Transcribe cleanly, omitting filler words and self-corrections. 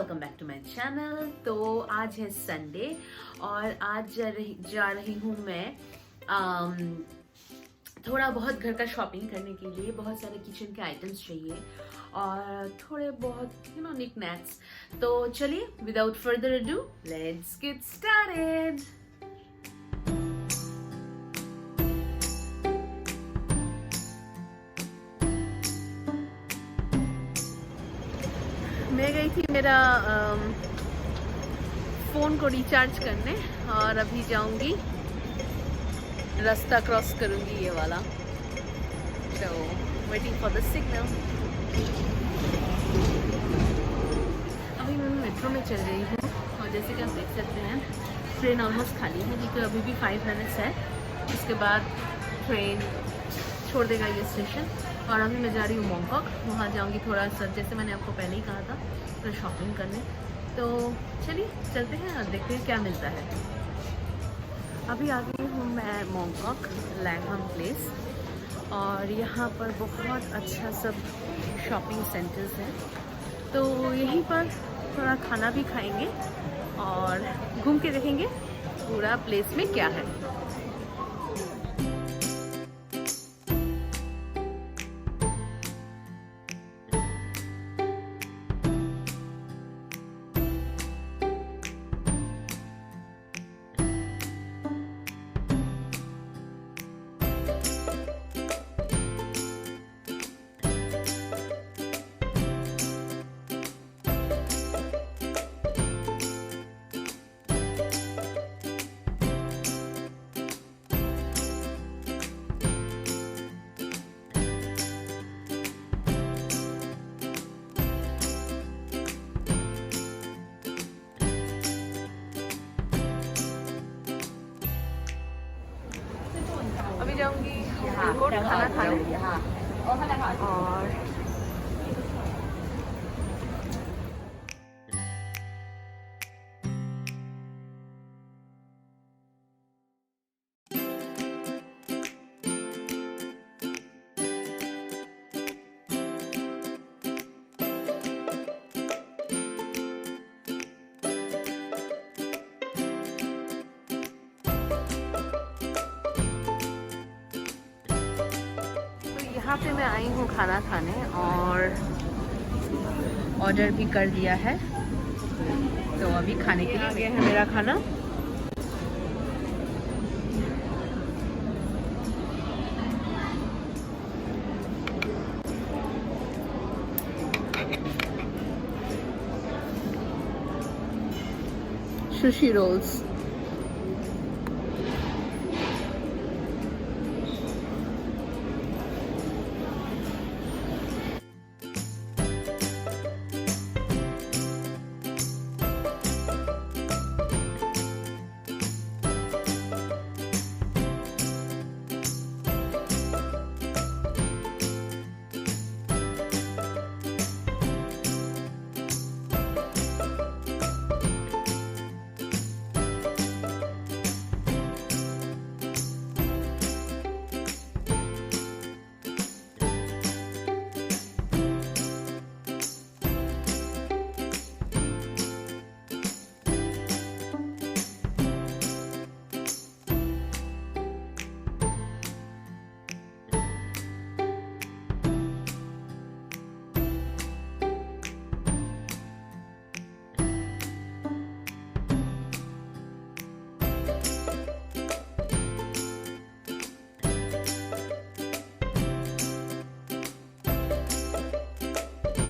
Welcome back to my channel. तो आज है संडे और आज जा रही हूँ मैं थोड़ा बहुत घर का शॉपिंग करने के लिए। बहुत सारे किचन के आइटम्स चाहिए और थोड़े बहुत निक नैक्स। तो चलिए without further ado let's get started. मैं गई थी मेरा फ़ोन को रिचार्ज करने और अभी जाऊंगी, रास्ता क्रॉस करूंगी ये वाला। तो वेटिंग फॉर द सिग्नल। अभी मैं मेट्रो में चल रही हूँ और जैसे कि आप देख सकते हैं ट्रेन ऑलमोस्ट खाली है क्योंकि अभी भी 5 मिनट्स है। उसके बाद ट्रेन छोड़ देगा ये स्टेशन और अभी मैं जा रही हूँ बैंकॉक। वहाँ जाऊँगी थोड़ा सा, जैसे मैंने आपको पहले ही कहा था, थोड़ा शॉपिंग करने। तो चलिए चलते हैं और देखते हैं क्या मिलता है। अभी आ गई हूँ मैं बैंकॉक लैंगहम प्लेस और यहाँ पर बहुत अच्छा सब शॉपिंग सेंटर्स हैं। तो यहीं पर थोड़ा खाना भी खाएंगे और घूम के देखेंगे पूरा प्लेस में क्या है। अभी जाऊंगी खाना खाने और यहाँ पे मैं आई हूँ खाना खाने और ऑर्डर भी कर दिया है। तो अभी खाने के लिए आ गया है मेरा खाना। Sushi roles.